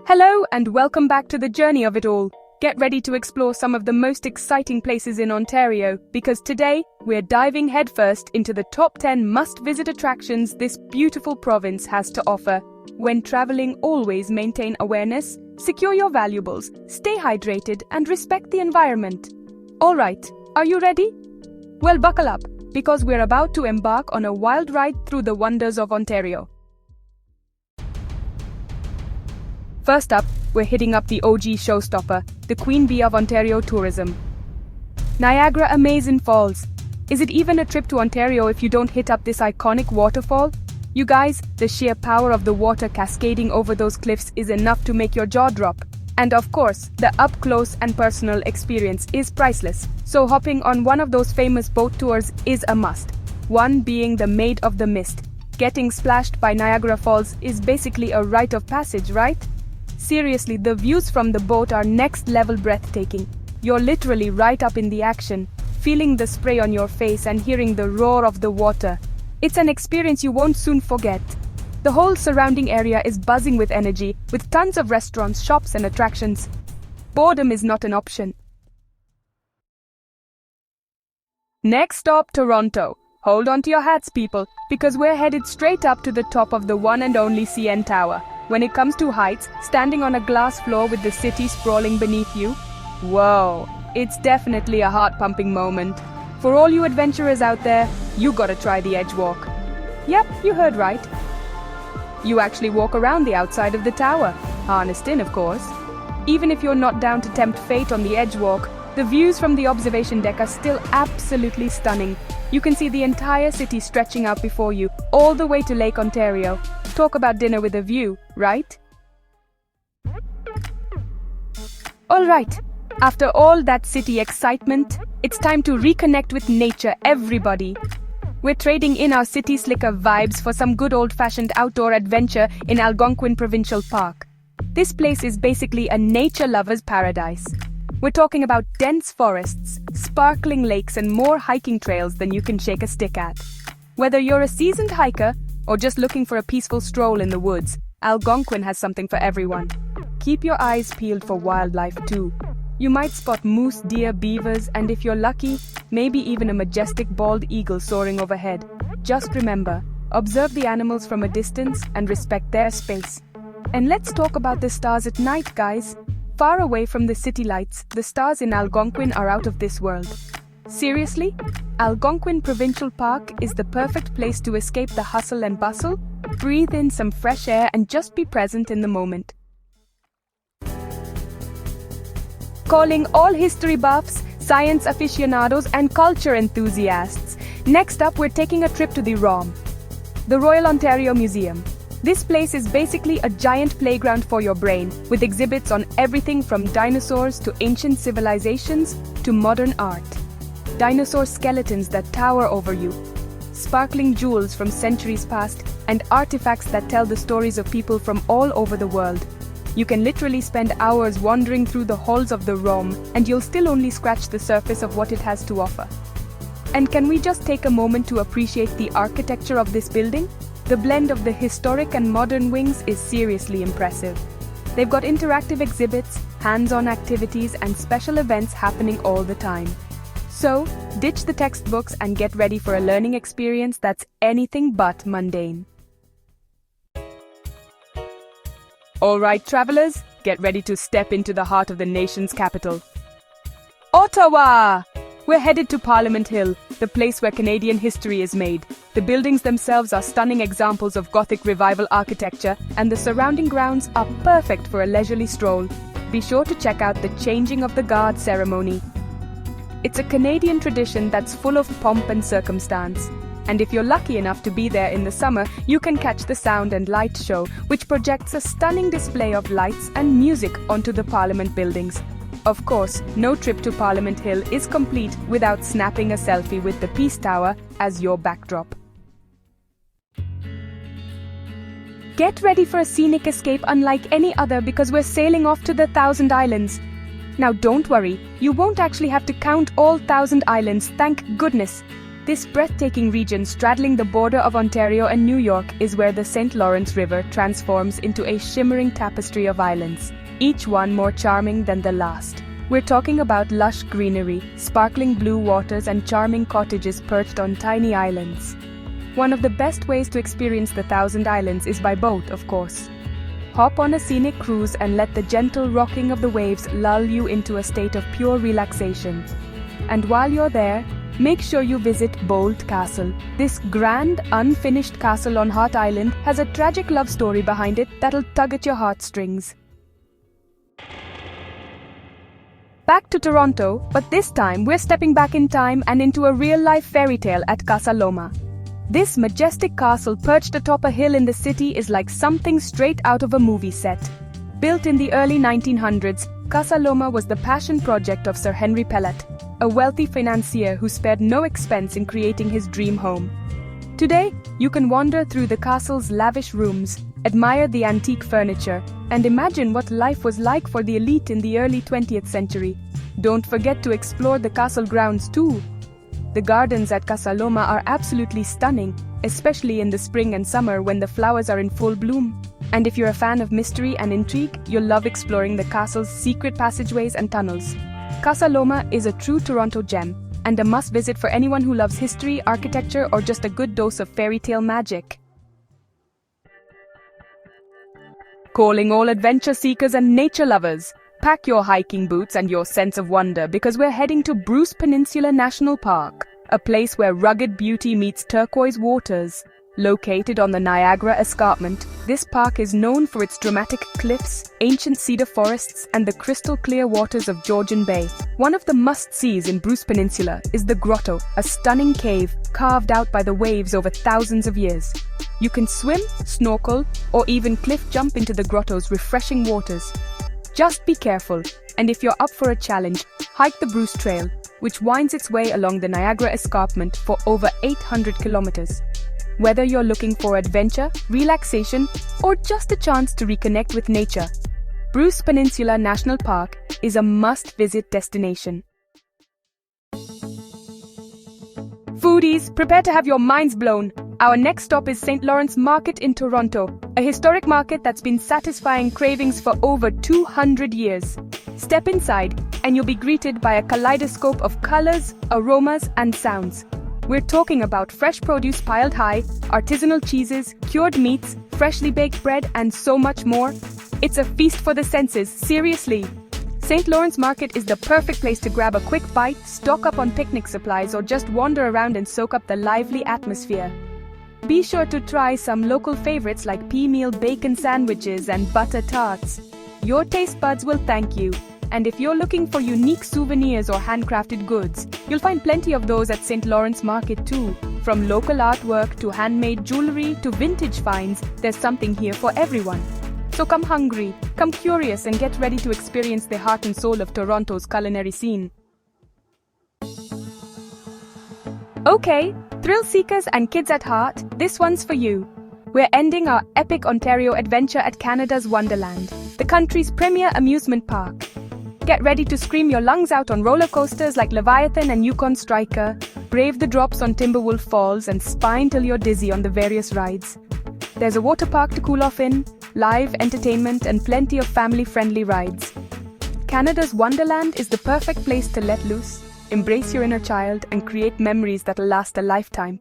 Hello and welcome back to the journey of it all. Get ready to explore some of the most exciting places in Ontario, because today we're diving headfirst into the top 10 must-visit attractions this beautiful province has to offer. When traveling, always maintain awareness, secure your valuables, stay hydrated, and respect the environment. Alright, are you ready? Well, buckle up, because we're about to embark on a wild ride through the wonders of Ontario. First up, we're hitting up the OG showstopper, the Queen Bee of Ontario tourism. Niagara Amazing Falls. Is it even a trip to Ontario if you don't hit up this iconic waterfall? You guys, the sheer power of the water cascading over those cliffs is enough to make your jaw drop. And of course, the up-close and personal experience is priceless, so hopping on one of those famous boat tours is a must. One being the Maid of the Mist. Getting splashed by Niagara Falls is basically a rite of passage, right? Seriously, the views from the boat are next-level breathtaking. You're literally right up in the action, feeling the spray on your face and hearing the roar of the water. It's an experience you won't soon forget. The whole surrounding area is buzzing with energy, with tons of restaurants, shops and attractions. Boredom is not an option. Next stop, Toronto. Hold on to your hats, people, because we're headed straight up to the top of the one and only CN Tower. When it comes to heights, standing on a glass floor with the city sprawling beneath you, whoa, it's definitely a heart-pumping moment. For all you adventurers out there, you gotta try the edge walk. Yep, you heard right. You actually walk around the outside of the tower, harnessed in, of course. Even if you're not down to tempt fate on the edge walk, the views from the observation deck are still absolutely stunning. You can see the entire city stretching out before you, all the way to Lake Ontario. Talk about dinner with a view, right? Alright, after all that city excitement, it's time to reconnect with nature, everybody. We're trading in our city slicker vibes for some good old-fashioned outdoor adventure in Algonquin Provincial Park. This place is basically a nature lover's paradise. We're talking about dense forests, sparkling lakes and more hiking trails than you can shake a stick at. Whether you're a seasoned hiker or just looking for a peaceful stroll in the woods, Algonquin has something for everyone. Keep your eyes peeled for wildlife too. You might spot moose, deer, beavers, and if you're lucky, maybe even a majestic bald eagle soaring overhead. Just remember, observe the animals from a distance and respect their space. And let's talk about the stars at night, guys. Far away from the city lights, the stars in Algonquin are out of this world. Seriously? Algonquin Provincial Park is the perfect place to escape the hustle and bustle, breathe in some fresh air and just be present in the moment. Calling all history buffs, science aficionados and culture enthusiasts. Next up, we're taking a trip to the ROM, the Royal Ontario Museum. This place is basically a giant playground for your brain, with exhibits on everything from dinosaurs to ancient civilizations to modern art. Dinosaur skeletons that tower over you, sparkling jewels from centuries past, and artifacts that tell the stories of people from all over the world. You can literally spend hours wandering through the halls of the ROM, and you'll still only scratch the surface of what it has to offer. And can we just take a moment to appreciate the architecture of this building? The blend of the historic and modern wings is seriously impressive. They've got interactive exhibits, hands-on activities, and special events happening all the time. So, ditch the textbooks and get ready for a learning experience that's anything but mundane. Alright, travelers, get ready to step into the heart of the nation's capital. Ottawa! We're headed to Parliament Hill, the place where Canadian history is made. The buildings themselves are stunning examples of Gothic Revival architecture, and the surrounding grounds are perfect for a leisurely stroll. Be sure to check out the Changing of the Guard ceremony. It's a Canadian tradition that's full of pomp and circumstance. And if you're lucky enough to be there in the summer, you can catch the Sound and Light Show, which projects a stunning display of lights and music onto the Parliament buildings. Of course, no trip to Parliament Hill is complete without snapping a selfie with the Peace Tower as your backdrop. Get ready for a scenic escape unlike any other, because we're sailing off to the Thousand Islands. Now don't worry, you won't actually have to count all 1,000 islands, thank goodness. This breathtaking region straddling the border of Ontario and New York is where the St. Lawrence River transforms into a shimmering tapestry of islands, each one more charming than the last. We're talking about lush greenery, sparkling blue waters and charming cottages perched on tiny islands. One of the best ways to experience the Thousand Islands is by boat, of course. Hop on a scenic cruise and let the gentle rocking of the waves lull you into a state of pure relaxation. And while you're there, make sure you visit Bold Castle. This grand, unfinished castle on Heart Island has a tragic love story behind it that'll tug at your heartstrings. Back to Toronto, but this time we're stepping back in time and into a real-life fairy tale at Casa Loma. This majestic castle perched atop a hill in the city is like something straight out of a movie set. Built in the early 1900s, Casa Loma was the passion project of Sir Henry Pellet, a wealthy financier who spared no expense in creating his dream home. Today, you can wander through the castle's lavish rooms, admire the antique furniture, and imagine what life was like for the elite in the early 20th century. Don't forget to explore the castle grounds too. The gardens at Casa Loma are absolutely stunning, especially in the spring and summer when the flowers are in full bloom. And if you're a fan of mystery and intrigue, you'll love exploring the castle's secret passageways and tunnels. Casa Loma is a true Toronto gem, and a must-visit for anyone who loves history, architecture, or just a good dose of fairy tale magic. Calling all adventure seekers and nature lovers, pack your hiking boots and your sense of wonder because we're heading to Peninsula National Park, a place where rugged beauty meets turquoise waters. Located on the Niagara escarpment, this park is known for its dramatic cliffs, ancient cedar forests, and the crystal-clear waters of Georgian Bay. One of the must-sees in Peninsula is the Grotto, a stunning cave carved out by the waves over thousands of years. You can swim, snorkel, or even cliff jump into the grotto's refreshing waters. Just be careful, and if you're up for a challenge, hike the Bruce Trail, which winds its way along the Niagara escarpment for over 800 kilometers. Whether you're looking for adventure, relaxation, or just a chance to reconnect with nature, Peninsula National Park is a must-visit destination. Foodies, prepare to have your minds blown. Our next stop is St. Lawrence Market in Toronto, a historic market that's been satisfying cravings for over 200 years. Step inside, and you'll be greeted by a kaleidoscope of colors, aromas, and sounds. We're talking about fresh produce piled high, artisanal cheeses, cured meats, freshly baked bread, and so much more. It's a feast for the senses, seriously. St. Lawrence Market is the perfect place to grab a quick bite, stock up on picnic supplies, or just wander around and soak up the lively atmosphere. Be sure to try some local favorites like pea meal bacon sandwiches and butter tarts. Your taste buds will thank you. And if you're looking for unique souvenirs or handcrafted goods, you'll find plenty of those at St. Lawrence Market too. From local artwork to handmade jewelry to vintage finds, there's something here for everyone. So come hungry, come curious, and get ready to experience the heart and soul of Toronto's culinary scene. Okay, thrill seekers and kids at heart, this one's for you. We're ending our epic Ontario adventure at Canada's Wonderland, the country's premier amusement park. Get ready to scream your lungs out on roller coasters like Leviathan and Yukon Striker, brave the drops on Timberwolf Falls, and spine till you're dizzy on the various rides. There's a water park to cool off in, live entertainment, and plenty of family-friendly rides. Canada's Wonderland is the perfect place to let loose, embrace your inner child, and create memories that'll last a lifetime.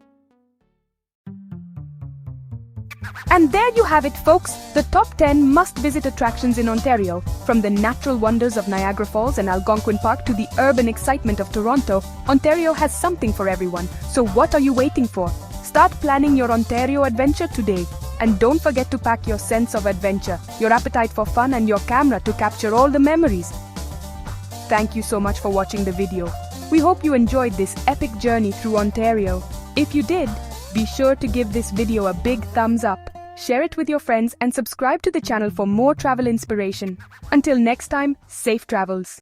And there you have it, folks, the top 10 must-visit attractions in Ontario. From the natural wonders of Niagara Falls and Algonquin Park to the urban excitement of Toronto, Ontario has something for everyone. So what are you waiting for? Start planning your Ontario adventure today. And don't forget to pack your sense of adventure, your appetite for fun, and your camera to capture all the memories. Thank you so much for watching the video. We hope you enjoyed this epic journey through Ontario. If you did, be sure to give this video a big thumbs up, share it with your friends, and subscribe to the channel for more travel inspiration. Until next time, safe travels.